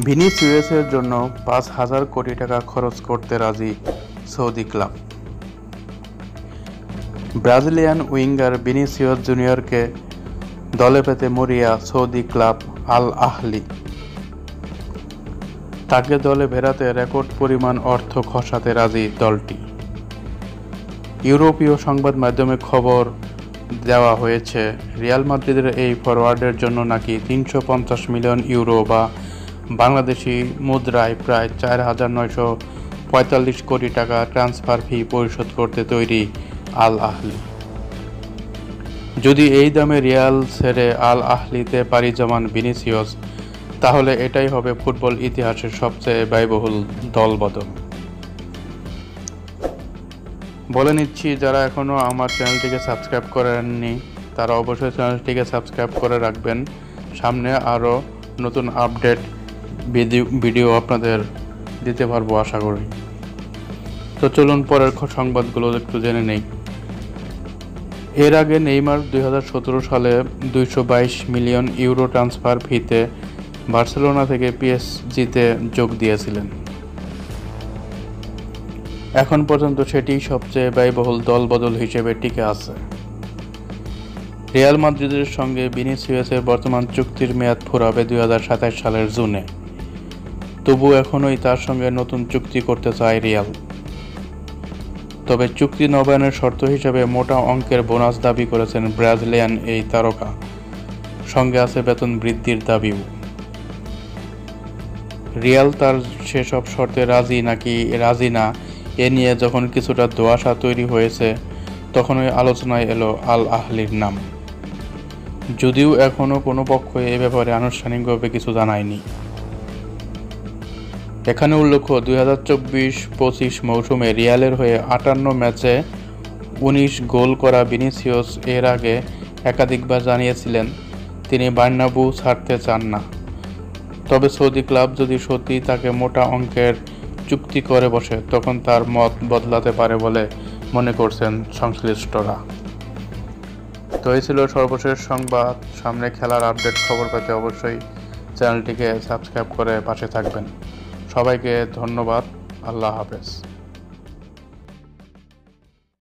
ভিনিসিয়াসের জন্য ৫,০০০ কোটি টাকা খরচ করতে রাজি Saudi club. Brazilian winger Vinicius জুনিয়রকে দলে পেতে মরিয়া সৌদি ক্লাব আল আহলি। তাকে দলে ফেরাতে রেকর্ড পরিমাণ অর্থ খসাতে রাজি দলটি। ইউরোপীয় সংবাদ মাধ্যমে খবর দেওয়া হয়েছে, রিয়াল মাদ্রিদের এই ফরোয়ার্ডের জন্য নাকি ৩৫০ মিলিয়ন ইউরো বা বাংলাদেশি মুদ্রায় প্রায় ৪,৯৪৫ কোটি টাকা ট্রান্সফার ফি পরিশোধ করতে তৈরি আল আহলি। যদি এই দামে রিয়াল ছেড়ে আল আহলিতে পাড়ি জমান ভিনিসিয়াস, তাহলে এটাই হবে ফুটবল ইতিহাসের সবচেয়ে ব্যয়বহুল দলবদল। বলে নিচ্ছি, যারা এখনও আমার চ্যানেলটিকে সাবস্ক্রাইব করেননি তারা অবশ্যই চ্যানেলটিকে সাবস্ক্রাইব করে রাখবেন। সামনে আরও নতুন আপডেট ভিডিও আপনাদের দিতে পারবো আশা করি। তো চলুন পরের সংবাদগুলো একটু জেনে নেই। এর আগে নেইমার 2017 সালে 222 মিলিয়ন ইউরো ট্রান্সফার ফিতে বার্সেলোনা থেকে পিএসজিতে যোগ দিয়েছিলেন। এখন পর্যন্ত সেটিই সবচেয়ে ব্যয়বহুল দলবদল হিসেবে টিকে আছে। রিয়াল মাদ্রিদের সঙ্গে ভিনিসিয়াসের বর্তমান চুক্তির মেয়াদ ফুরাবে 2027 সালের জুনে। তবু এখনই তার সঙ্গে নতুন চুক্তি করতে চায় রিয়াল। তবে চুক্তি নবায়নের শর্ত হিসেবে মোটা অঙ্কের বোনাস দাবি করেছেন ব্রাজিলিয়ান এই তারকা। সঙ্গে আছে বেতন বৃদ্ধির দাবিও। রিয়াল তার সেসব শর্তে রাজি নাকি রাজি না এ নিয়ে যখন কিছুটা ধোঁয়াশা তৈরি হয়েছে, তখনই আলোচনায় এলো আল আহলির নাম। যদিও এখনও কোনো পক্ষ এ ব্যাপারে আনুষ্ঠানিকভাবে কিছু জানায়নি। এখানে উল্লেখ্য, 2024-25 মৌসুমে রিয়ালের হয়ে 58 ম্যাচে 19 গোল করা ভিনিসিয়াস এর আগে একাধিকবার জানিয়েছিলেন তিনি বার্নাব্যু ছাড়তে চান না। তবে সৌদি ক্লাব যদি সত্যি তাকে মোটা অঙ্কের চুক্তি করে বসে, তখন তার মত বদলাতে পারে বলে মনে করছেন সংশ্লিষ্টরা। তো এই ছিল সর্বশেষ সংবাদ। সামনে খেলার আপডেট খবর পেতে অবশ্যই চ্যানেলটিকে সাবস্ক্রাইব করে পাশে থাকবেন। সবাইকে ধন্যবাদ। আল্লাহ হাফেজ।